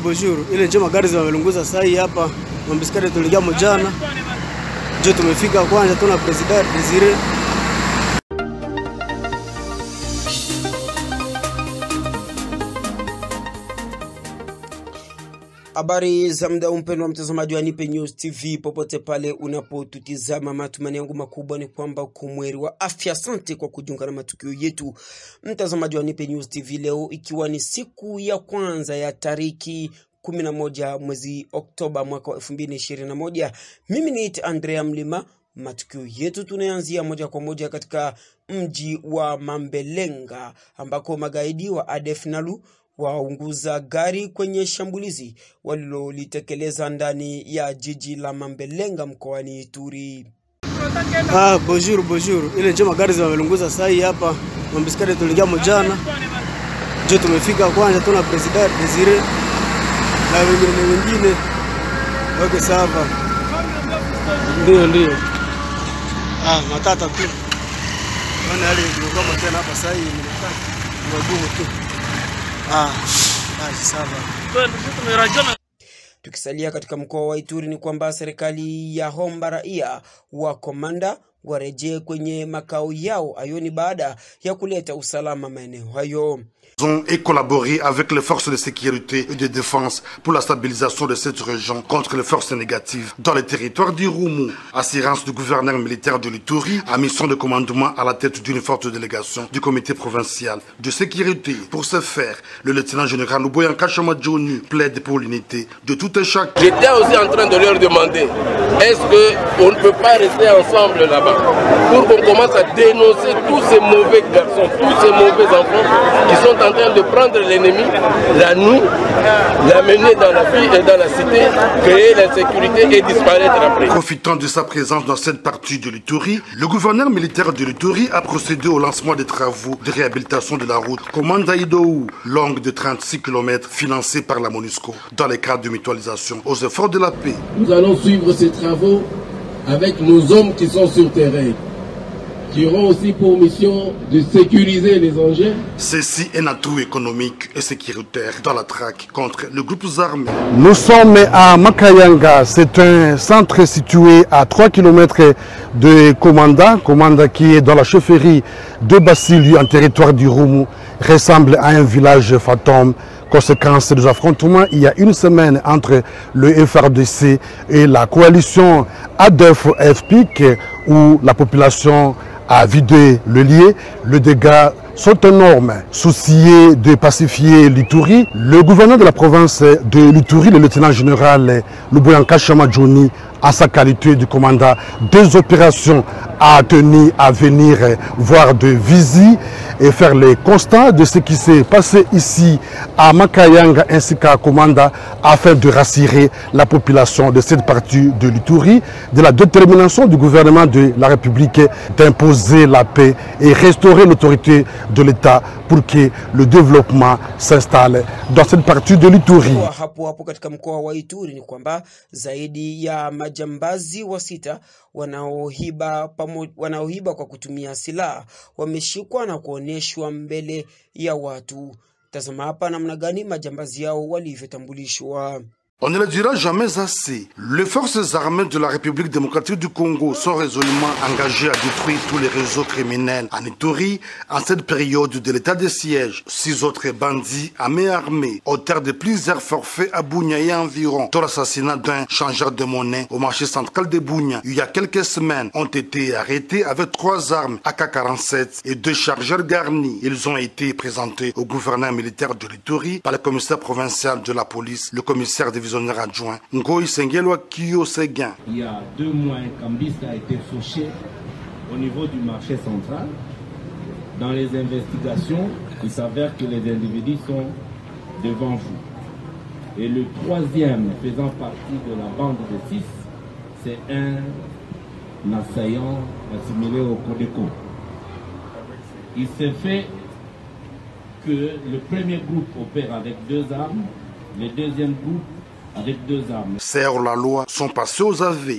Bonjour. Ile njema gari zimelunguza saa hii hapa. Mambiskari tuligia mojana. Jo tumefika kwanza tuna President Desire. Habari za muda mpendwa mtazamaji wa Nipe News TV popote pale unapotutizama, matumaini yangu makubwa ni kwamba kumweri wa afya. Asante kwa kujiunga na matukio yetu mtazamaji wa Nipe News TV leo, ikiwa ni siku ya kwanza ya tariki 11 mwezi Oktoba mwaka wa 2021. Mimi ni Andrea Mlima. Matukio yetu tunaanzia moja kwa moja katika mji wa Mambelenga ambako magaidi wa ADF Nalu waunguza gari kwenye shambulizi walilolitekeleza ndani ya jiji la Mambelenga mkoani Ituri. Bonjour. Ile njema gari zimelunguza saa hii hapa. Mambiskari tuligia mojana. Jo tumefika kwanza tuna President Desire na wengine. Okay, sawa. Ndio. Matata tu. Wana hali kama tena hapa saa hii ni matata. Wagumu tu. Sawa. Tukisalia katika mkoa wa Ituri ni kwamba serikali ya homba raia wa komanda warejee kwenye makao yao ayoni baada ya kuleta usalama maeneo hayo. Et collaborer avec les forces de sécurité et de défense pour la stabilisation de cette région contre les forces négatives dans le territoire du Roumou. Assurance du gouverneur militaire de l'Ituri à mission de commandement à la tête d'une forte délégation du comité provincial de sécurité. Pour ce faire, le lieutenant général Luboyanka Chamadjouni plaide pour l'unité de tout un chacun. J'étais aussi en train de leur demander, est-ce qu'on ne peut pas rester ensemble là-bas pour qu'on commence à dénoncer tous ces mauvais garçons, tous ces mauvais enfants qui sont en train de prendre l'ennemi la nuit, l'amener dans la ville et dans la cité, créer l'insécurité et disparaître après. Profitant de sa présence dans cette partie de l'Ituri, le gouverneur militaire de l'Ituri a procédé au lancement des travaux de réhabilitation de la route Komanda Idou, longue de 36 km, financée par la MONUSCO, dans le cadre de mutualisation aux efforts de la paix. Nous allons suivre ces travaux avec nos hommes qui sont sur terrain, qui auront aussi pour mission de sécuriser les engins. Ceci est un atout économique et sécuritaire dans la traque contre les groupes armés. Nous sommes à Makayanga, c'est un centre situé à 3 km de Komanda qui est dans la chefferie de Bassili en territoire du Roumou, ressemble à un village fantôme. Conséquence des affrontements il y a une semaine entre le FRDC et la coalition ADF-FPIC où la population a vidé le lieu. Les dégâts sont énormes. Soucié de pacifier l'Ituri, le gouverneur de la province de l'Ituri, le lieutenant général Luboyanka Chamadjouni, en sa qualité de commandant des opérations, a tenu à venir voir de visite et faire les constats de ce qui s'est passé ici à Makayanga ainsi qu'à Komanda afin de rassurer la population de cette partie de l'Ituri de la détermination du gouvernement de la République d'imposer la paix et restaurer l'autorité de l'État pour que le développement s'installe dans cette partie de l'Ituri. Hapo katika mkoa wa Ituri ni kwamba zaidi ya majambazi wa sita wanaohiba kwa kutumia silaha wameshikwa na kuoneshwa mbele ya watu. Tazama hapa namna gani majambazi yao walivyotambulishwa. On ne le dira jamais assez. Les forces armées de la République démocratique du Congo sont résolument engagées à détruire tous les réseaux criminels en Ituri en cette période de l'état de siège. 6 autres bandits à main armée, auteurs de plusieurs forfaits à Bunia et environ, dont l'assassinat d'un changeur de monnaie au marché central de Bunia il y a quelques semaines, ont été arrêtés avec 3 armes AK-47 et 2 chargeurs garnis. Ils ont été présentés au gouverneur militaire de l'Ituri par le commissaire provincial de la police, le commissaire divisionnaire adjoint Ngoï Sengelwa Kyo Seguin. Il y a 2 mois, un cambiste a été fauché au niveau du marché central. Dans les investigations, il s'avère que les individus sont devant vous. Et le 3e faisant partie de la bande de 6, c'est un assaillant assimilé au Codeco. Il s'est fait que le premier groupe opère avec 2 armes, le deuxième groupe avec 2 armes. C'est hors la loi, sont passés aux AV.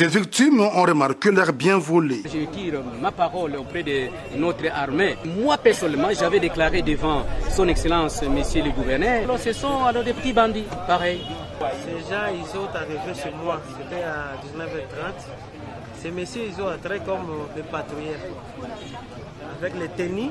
Des victimes ont remarqué l'air bien volé. Je tire ma parole auprès de notre armée. Moi, personnellement, j'avais déclaré devant son Excellence, Monsieur le Gouverneur. Alors, ce sont alors des petits bandits, pareil. Ces gens, ils sont arrivés chez moi. C'était à 19h30. Ces messieurs, ils ont entré comme des patrouilleurs. Avec les tennis.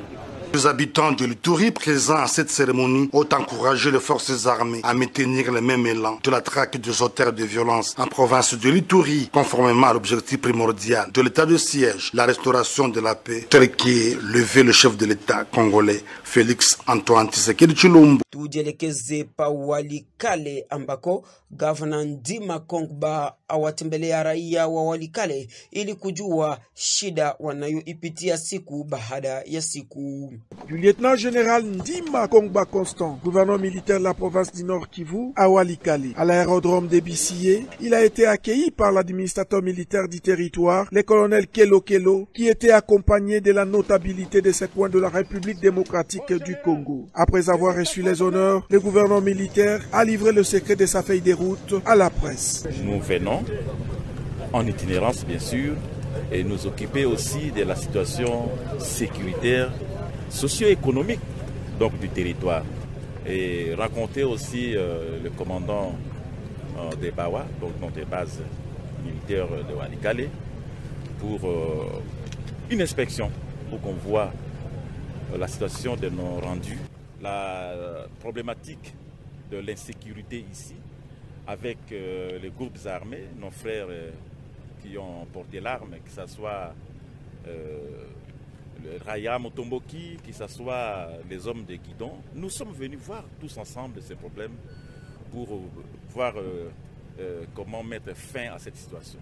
Les habitants de l'Ituri présents à cette cérémonie ont encouragé les forces armées à maintenir le même élan de la traque des auteurs de violence en province de l'Ituri, conformément à l'objectif primordial de l'état de siège, la restauration de la paix, tel qu'est levé le chef de l'état congolais, Félix Antoine Tshisekedi Tshilombo. Tujielekeze pa Walikale ambako Gavana Ndima Kongba awatembelea raia wa Walikale ili kujua shida wanayoipitia siku baada ya siku. Du lieutenant-général Ndima Kongba Constant, gouverneur militaire de la province du Nord Kivu, à Walikale, à l'aérodrome de Bissié, il a été accueilli par l'administrateur militaire du territoire, le colonel Kelo Kelo, qui était accompagné de la notabilité de ce coin de la République démocratique du Congo. Après avoir reçu les honneurs, le gouverneur militaire a livré le secret de sa feuille de route à la presse. Nous venons en itinérance, bien sûr, et nous occuper aussi de la situation sécuritaire, socio-économique donc du territoire, et rencontrer aussi le commandant des Bawa, donc notre base militaire de Walikale, pour une inspection, pour qu'on voit la situation de nos rendus, la problématique de l'insécurité ici, avec les groupes armés, nos frères qui ont porté l'arme, que ce soit le Raya Motomboki, que ce soit les hommes de Guidon. Nous sommes venus voir tous ensemble ces problèmes pour voir comment mettre fin à cette situation.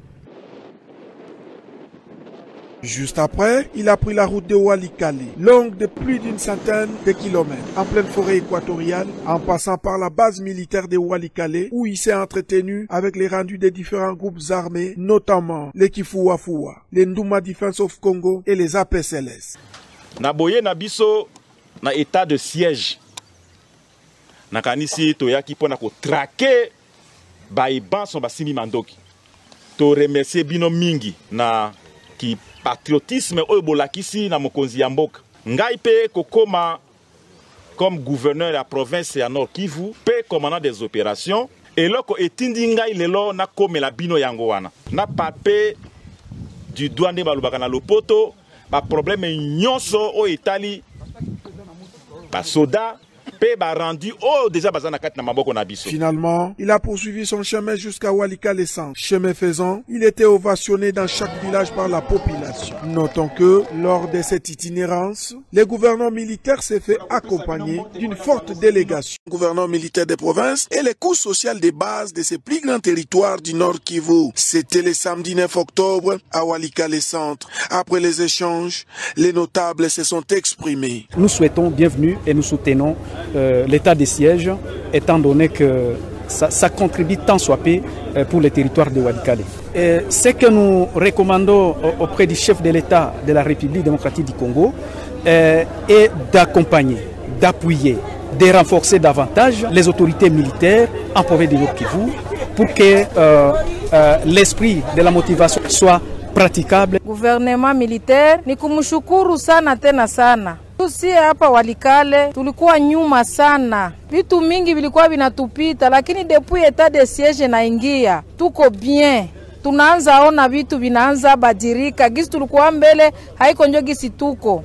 Juste après, il a pris la route de Walikale, longue de plus d'une centaine de kilomètres, en pleine forêt équatoriale, en passant par la base militaire de Walikale, où il s'est entretenu avec les rendus des différents groupes armés, notamment les Kifuwafua, les Nduma Defense of Congo et les APCLS. Naboye Nabiso na état de siège. Nakanisi toyaki pona ko traquer baiban son basimi mandoki. To remercier bino mingi na ki patriotisme oyo bolakisi na mokonzi ya mboka. Ngai pe kokoma comme gouverneur de la province ya Nord Kivu, pe commandant des opérations, eloko etindi ngai lelo na komela bino yango wana. Na pape du douane balubaka na lopoto, ba problème nyonso o etali ba soda Finalement, il a poursuivi son chemin jusqu'à Walikale Centre. Chemin faisant, il était ovationné dans chaque village par la population. Notons que, lors de cette itinérance, le gouverneur militaire s'est fait accompagner d'une forte délégation. Le gouverneur militaire des provinces et les coûts sociaux des bases de ces plus grands territoires du Nord Kivu. C'était le samedi 9 octobre à Walikale Centre. Après les échanges, les notables se sont exprimés. Nous souhaitons bienvenue et nous soutenons l'état de siège, étant donné que ça contribue tant soit peu pour le territoire de Walikale. Ce que nous recommandons auprès du chef de l'État de la République démocratique du Congo est d'accompagner, d'appuyer, de renforcer davantage les autorités militaires en province de Nord Kivu pour que l'esprit de la motivation soit praticable. Gouvernement militaire ni kumshukuru sana tena sana. Sisi hapa Walikale tulikuwa nyuma sana, vitu mingi vilikuwa vinatupita, lakini depuis etat de siège naingia tuko bien, tunaanza ona vitu vinaanza badirika, gisi tulikuwa mbele haiko njo gisi tuko.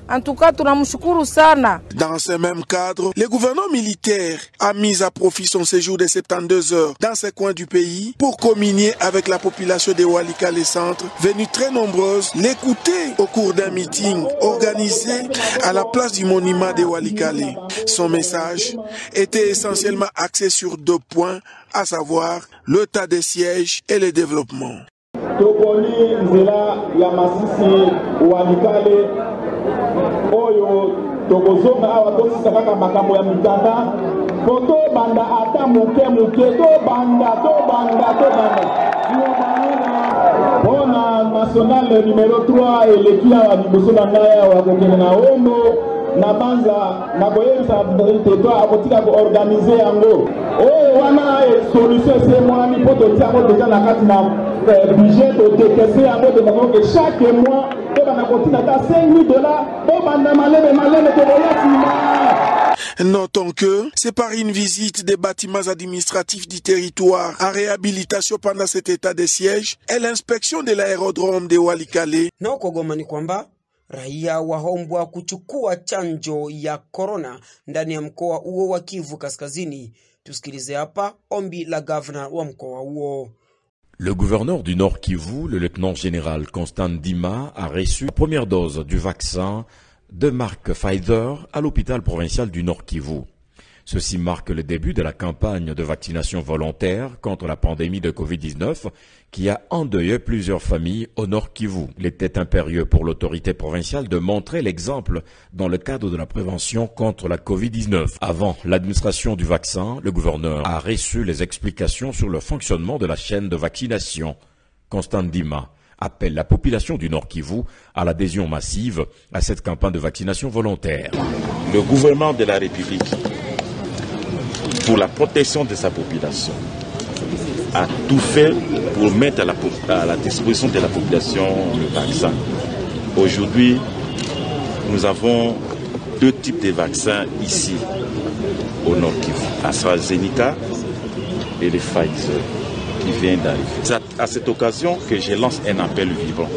En tout cas, tunamshukuru sana. Dans ce même cadre, le gouvernement militaire a mis à profit son séjour de 72 heures dans ces coins du pays pour communier avec la population de Walikale Centre, venue très nombreuse l'écouter au cours d'un meeting organisé à la place du monument de Walikale. Son message était essentiellement axé sur 2 points, à savoir l'état des sièges et le développement. Toponi nzela ya masisi Walikale oyo tokozonga awa tosisa kaka makambo ya mitanda poto banda ata muke to banda pona national numéro 3 eleki awa liboso na ngai awa kokende na ondo na banza na koyebisa territoire akotika koorganize yango oyo wana solution se mwani po totia yango deja na kati na budget todekese yango debakoke chaque mois to bana kotina ata $5,000 po banda maleme tokoya nsima. Notons que c'est par une visite des bâtiments administratifs du territoire en réhabilitation pendant cet état de siège et l'inspection de l'aérodrome de Walikale. Na huko Goma ni kwamba raia waombwa kuchukua chanjo ya corona ndani ya mkoa huo wa Kivu Kaskazini. Tusikilize hapa ombi la gavana wa mkoa huo. Le gouverneur du Nord Kivu, le lieutenant-général Constant Ndima, a reçu la première dose du vaccin de marque Pfizer à l'hôpital provincial du Nord Kivu. Ceci marque le début de la campagne de vaccination volontaire contre la pandémie de Covid-19 qui a endeuillé plusieurs familles au Nord Kivu. Il était impérieux pour l'autorité provinciale de montrer l'exemple dans le cadre de la prévention contre la Covid-19. Avant l'administration du vaccin, le gouverneur a reçu les explications sur le fonctionnement de la chaîne de vaccination. Constant Ndima appelle la population du Nord Kivu à l'adhésion massive à cette campagne de vaccination volontaire. Le gouvernement de la République, pour la protection de sa population, a tout fait pour mettre à la disposition de la population le vaccin. Aujourd'hui, nous avons deux types de vaccins ici au Nord Kivu, AstraZeneca et le Pfizer qui vient d'arriver. C'est à cette occasion que je lance un appel vivant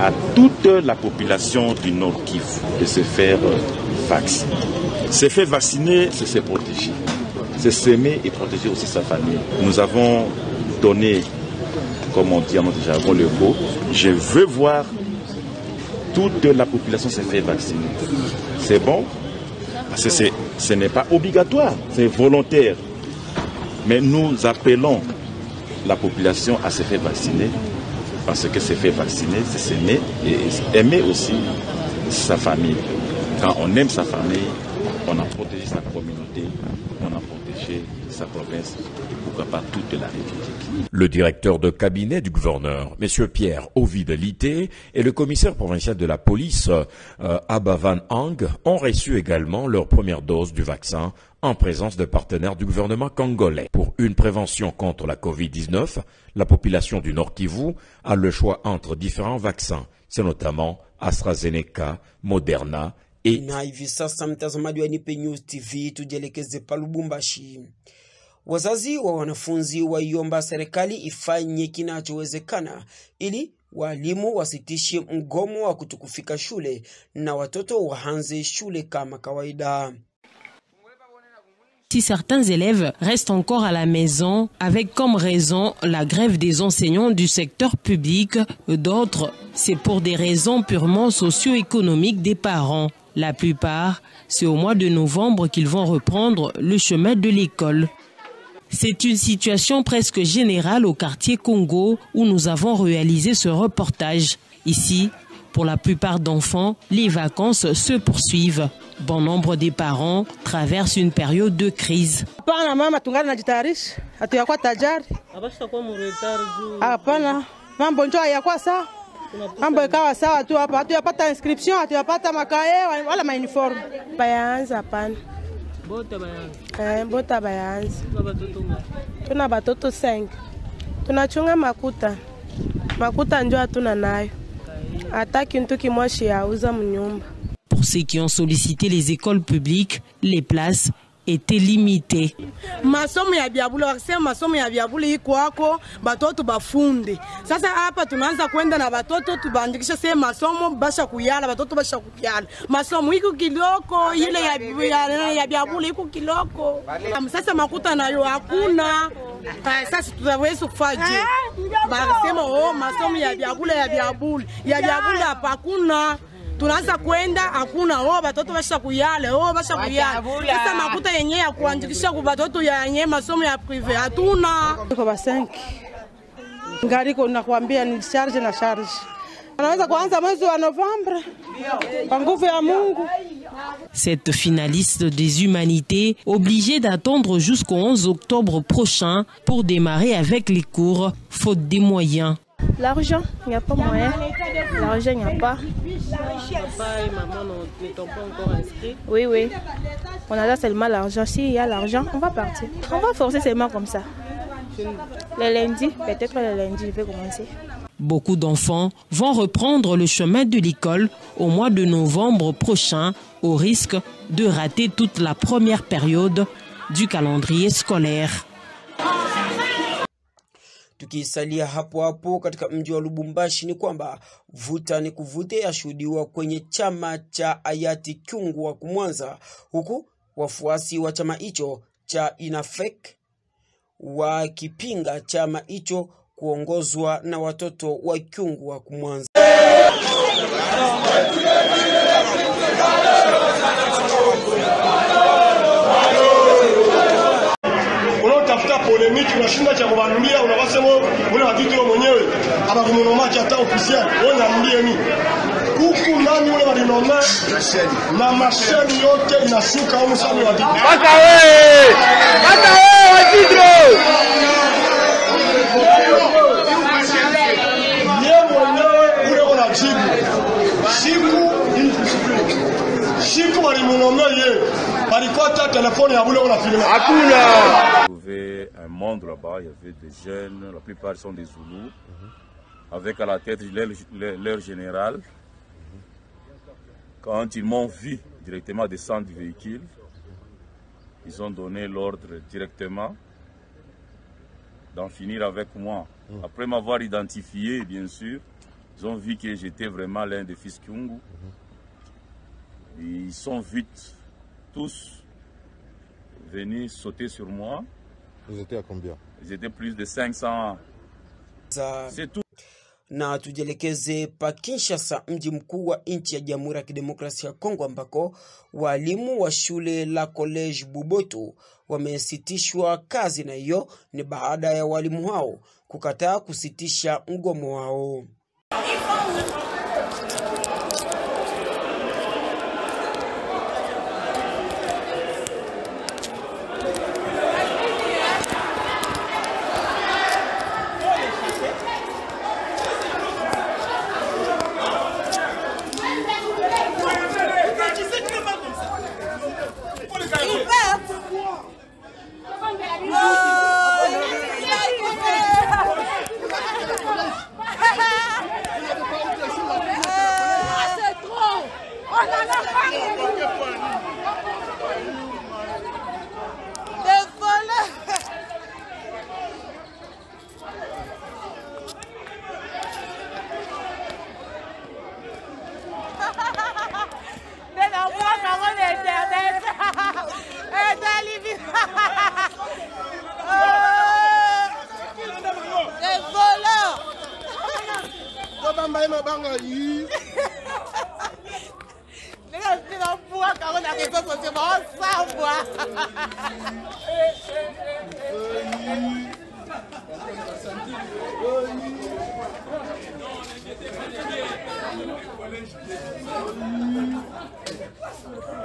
à toute la population du Nord Kivu de se faire vacciner. Se faire vacciner, c'est se protéger. C'est s'aimer et protéger aussi sa famille. Nous avons donné, comme on dit en notre jargon, le go. Je veux voir toute la population se faire vacciner. C'est bon, parce que ce n'est pas obligatoire, c'est volontaire. Mais nous appelons la population à se faire vacciner, parce que se faire vacciner, c'est s'aimer et aimer aussi sa famille. Quand on aime sa famille, on a protégé sa communauté, on a protégé sa province et pourquoi pas toute la République. Le directeur de cabinet du gouverneur, M. Pierre Ovide Lité, et le commissaire provincial de la police, Abba Van Hang, ont reçu également leur première dose du vaccin en présence de partenaires du gouvernement congolais. Pour une prévention contre la Covid-19, la population du Nord Kivu a le choix entre différents vaccins. C'est notamment AstraZeneca, Moderna et... Na hivi sasa mtazamaji wa Nipe News TV, tujielekeze pa Lubumbashi. Wazazi wa wanafunzi waiomba serikali ifanye kinachowezekana ili walimu wasitishe mgomo wa kutokufika shule na watoto waanze shule kama kawaida. Si certains élèves restent encore à la maison avec comme raison la grève des enseignants du secteur public, d'autres, c'est pour des raisons purement socio-économiques des parents. La plupart, c'est au mois de novembre qu'ils vont reprendre le chemin de l'école. C'est une situation presque générale au quartier Congo où nous avons réalisé ce reportage. Ici, pour la plupart d'enfants, les vacances se poursuivent. Bon nombre des parents traversent une période de crise. Mambo ikawa sawa tu hapa, hatuyapata inscription, hatuyapata makae wala mauniform. Bayanza hapana. Bota bayanza. Bota bayanza. Tuna batoto 5. Tunachunga makuta. Makuta ndio hatuna nayo. Hata kintu kimoshi yauza mnyumba. Pour ceux qui ont sollicité les écoles publiques, les places étaient limitées. Masomo ya biabula wakisema masomo ya biabula iko hako batoto bafunde. Sasa hapa tunaanza kwenda na batoto tubandikisha sema masomo basha kuyala batoto basha kuyala. Masomo iko kiloko ile ya biabula iko kiloko. Sasa makuta nayo hakuna. Sasa tutaweza kufaje? Basema masomo ya biabula hapa hakuna. Tunaanza kwenda hakuna batoto basha kuyale basha kuyale. Sasa makuta yenyewe ya kuandikisha kwa batoto yenyewe masomo ya privé hatuna. Tuko ba 5. Ngariko nakwambia ni charge na charge. Anaweza kuanza mwezi wa Novembre. Kwa nguvu ya Mungu. Cette finaliste des humanités obligée d'attendre jusqu'au 11 octobre prochain pour démarrer avec les cours faute des moyens. L'argent, il n'y a pas moyen. L'argent, il n'y a pas. Papa et maman ne t'ont pas encore inscrit? Oui, oui. On a là seulement l'argent. S'il y a l'argent, on va partir. On va forcer seulement comme ça. Le lundi, peut-être le lundi, je vais commencer. Beaucoup d'enfants vont reprendre le chemin de l'école au mois de novembre prochain, au risque de rater toute la première période du calendrier scolaire. Tukisalia hapo hapo katika mji wa Lubumbashi ni kwamba vuta ni kuvute yashuhudiwa kwenye chama cha hayati Kyungu wa Kumwanza, huku wafuasi wa chama hicho cha INAFEC wakipinga chama hicho kuongozwa na watoto wa Kyungu wa Kumwanza. Unaotafuta polemiki unashinda cha kuwanulia, unawasema ule watoto wao mwenyewe abakunomaji hata official wewe unamlie nini kuku nani ule walinoma na masheni yote inashuka huko sana watoto paka wewe watoto yeye mwenyewe ule unajibu siku walimunomea yeye palikuwa hata telefoni ya ule unafilima hakuna. Un monde là-bas, il y avait des jeunes, la plupart sont des Zoulous, avec à la tête leur général. Quand ils m'ont vu directement descendre du véhicule, ils ont donné l'ordre directement d'en finir avec moi. Après m'avoir identifié, bien sûr, ils ont vu que j'étais vraiment l'un des fils Kyungu. Ils sont vite tous venus sauter sur moi. Vous étiez à combien? Ils étaient plus de 500. C'est tout. Na tujelekeze pa Kinshasa, mji mkuu wa nchi ya Jamhuri ya Kidemokrasia ya Kongo, ambako walimu wa shule la College Buboto wamesitishwa kazi, na hiyo ni baada ya walimu hao kukataa kusitisha mgomo wao.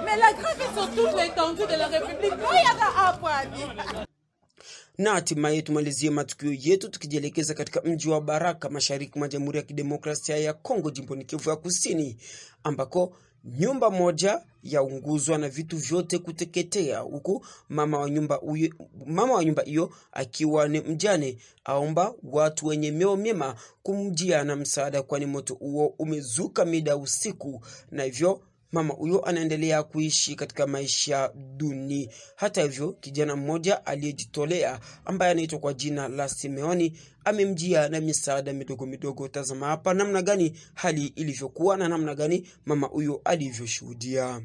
Mais la grève est sur toute l'étendue de la République. Na hatimaye tumalizie matukio yetu tukijelekeza katika mji wa Baraka, mashariki mwa Jamhuri ya Kidemokrasia ya Kongo, jimboni Kivu ya Kusini, ambako nyumba moja yaunguzwa na vitu vyote kuteketea, huku mama wa nyumba hiyo akiwa ni mjane aomba watu wenye mioyo mema kumjia na msaada, kwani moto huo umezuka mida usiku, na hivyo mama huyo anaendelea kuishi katika maisha duni. Hata hivyo, kijana mmoja aliyejitolea ambaye anaitwa kwa jina la Simeoni amemjia na misaada midogo midogo. Tazama hapa namna gani hali ilivyokuwa na namna gani mama huyo alivyoshuhudia.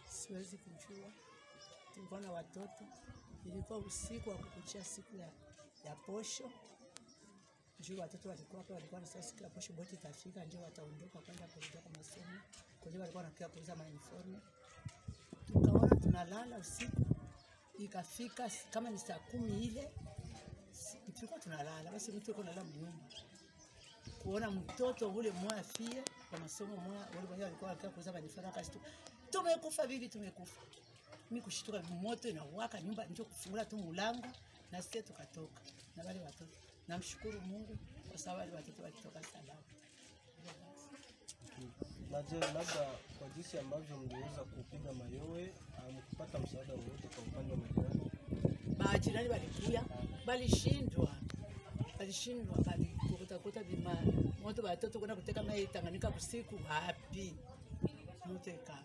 Siwezi kujua. Tulikuwa na watoto. Ilikuwa usiku wa kukuchia siku ya posho. Njoo watoto walikuwa hapa, walikuwa na siku ya posho boti itafika, njoo wataondoka kwenda kurudi kwa masomo. Kwa hiyo walikuwa wanakia kuuza uniform. Tukaona tunalala usiku. Ikafika kama ni saa 10 ile. Tulikuwa tunalala, basi mtu yuko analala mnyumba. Kuona mtoto ule mmoja afie kwa masomo mmoja, wale walikuwa wanakia kuuza uniform, akasitu tumekufa bibi, tumekufa. mimi kushituka moto na waka nyumba ndio kufungula tu mlango na sisi tukatoka na wale watoto. Namshukuru Mungu kwa sababu wale watoto walitoka salama. Labda kwa jinsi ambavyo mliweza kupiga mayowe, mkupata msaada wowote kwa upande wa majirani? Majirani walikuja, balishindwa bali kutakuta bima moto watoto kuna kuteka mai Tanganyika usiku wapi muteka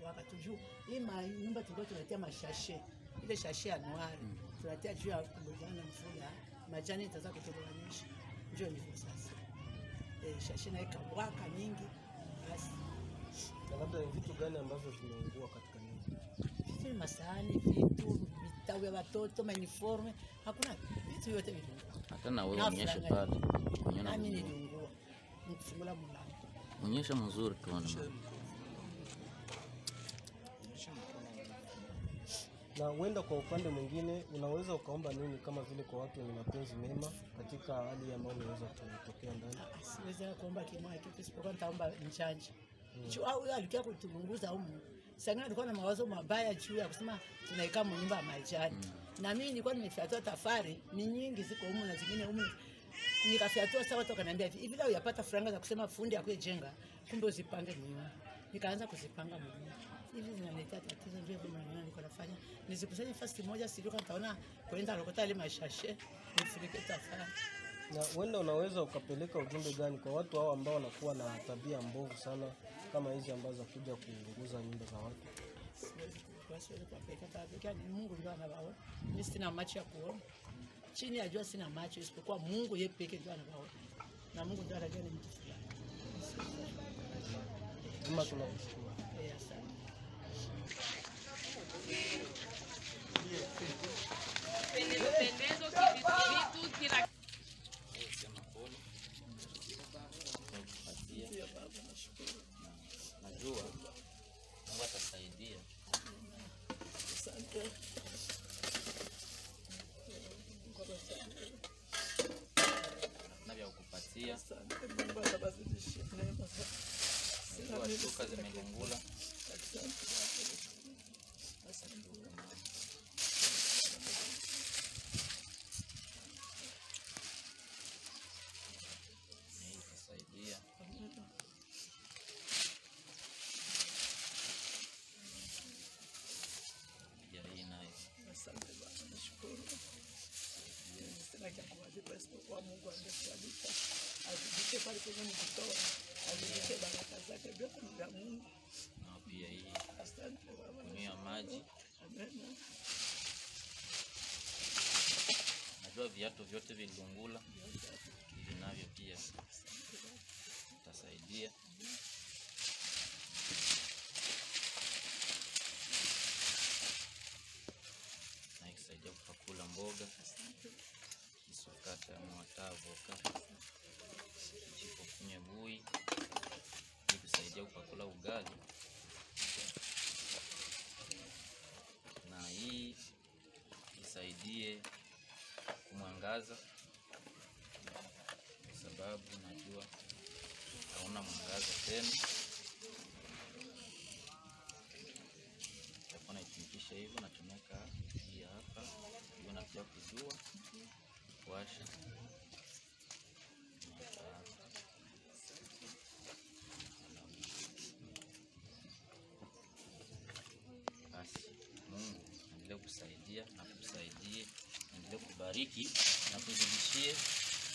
wakatuju ima nyumba tulikuwa tunatia mashashe ile shashe ya noir tunatia juu ya kulingana mvula majani itaanza kutoboanisha ndio ni sasa shashe na ikawaka nyingi basi. Na labda vitu gani ambavyo vimeungua katika nyumba? Vitu masahani, vitu vitabu vya watoto, uniforme, hakuna vitu vyote viliungua. Hata na wewe onyesha pale. Nami niliungua. Nikifungula mlango. Onyesha mzuri tuone. Na uenda kwa upande mwingine unaweza ukaomba nini kama vile kwa watu wenye mapenzi mema katika hali ambayo inaweza kutokea ndani? Siwezi kuomba kimoja kitu isipokuwa nitaomba mchanje. Au alikuwa kutupunguza humu. Sasa alikuwa na mawazo mabaya juu ya kusema tunaikaa nyumba ya majani. Na mimi nilikuwa nimefiatua tafari ni nyingi ziko humu na zingine humu. Nikafiatua sawa toka niambia hivi leo yapata franga za kusema fundi akuje jenga kumbe uzipange nyumba. Nikaanza kuzipanga mwenyewe. Hivi zinaniletea tatizo ndio kwa maana niko nafanya. Nizikusanye fast moja sijuka nitaona kwenda lokota ile mashashe nifunike tafari. Na wenda unaweza ukapeleka ujumbe gani kwa watu hao ambao wanakuwa na tabia mbovu sana kama hizi ambazo kuja kuunguza nyumba za watu? Siwezi kupeleka tabia ni Mungu ndio anabaona. Mimi sina macho ya kuona. Chini ya jua sina macho isipokuwa Mungu yeye pekee ndio anabaona. Na Mungu ndio anajua ni mtu fulani. Kama tunakushukuru. Asante. Pendezo kivitu kila najua Mungu atasaidia. Asante. Na vya kukupatia. Asante. Mungu atabadilisha neema. Shuka zimegungula. Saidia. Asante Bwana, nashukuru. Sina cha kuadhibu isipokuwa Mungu angetuadhibu. Azidishe pale kwenye mtoto. Azidishe baraka zake vyote vya Mungu. Na pia hii. Asante Baba. Kunywa maji. Amen. Najua viatu vyote vilungula. Vinavyo pia. Utasaidia. Na ikisaidia kupakula mboga. Kisukata mwatavoka. Chipo kunye bui. Ikisaidia kupakula ugali. Na hii isaidie kumwangaza kwa sababu najua hauna mwangaza tena. Takuwa naitumikisha hivyo, natumeka hii hapa hiyo na pia kujua kuwasha basi. Mungu endelee kusaidia na kusaidie, endelee kubariki na kuzidishie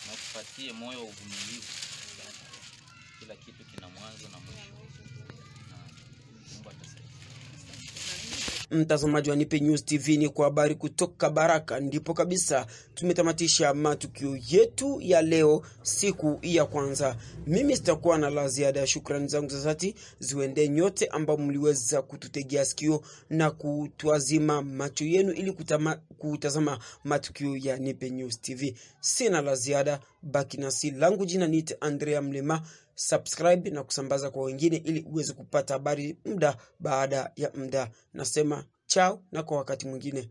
na kupatie moyo wa uvumilivu. Kila kitu kina mwanzo na mwisho. Mungu atasaidia. Mtazamaji wa Nipe News TV, ni kwa habari kutoka Baraka ndipo kabisa tumetamatisha matukio yetu ya leo, siku ya kwanza. Mimi sitakuwa na la ziada. Shukrani zangu za dhati ziwende nyote ambao mliweza kututegea sikio na kutuazima macho yenu ili kutazama matukio ya Nipe News TV. Sina la ziada, baki nasi. Langu jina ni Andrea Mlema. Subscribe na kusambaza kwa wengine ili uweze kupata habari muda baada ya muda. Nasema chao na kwa wakati mwingine.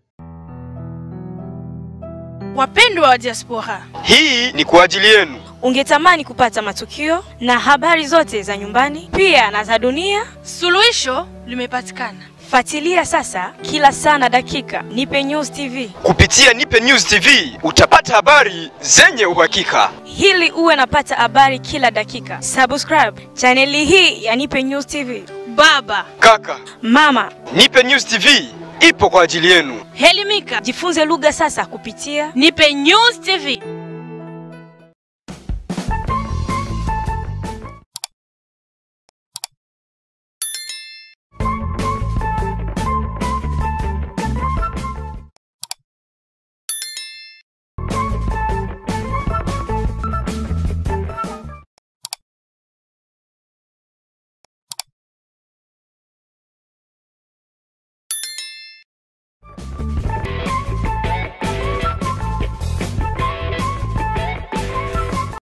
Wapendwa wa diaspora, hii ni kwa ajili yenu. Ungetamani kupata matukio na habari zote za nyumbani pia na za dunia? Suluhisho limepatikana. Fuatilia sasa kila saa na dakika Nipe News TV. Kupitia Nipe News TV utapata habari zenye uhakika. Hili uwe napata habari kila dakika. Subscribe chaneli hii ya Nipe News TV. Baba, kaka, mama, Nipe News TV ipo kwa ajili yenu. Helimika, jifunze lugha sasa kupitia Nipe News TV.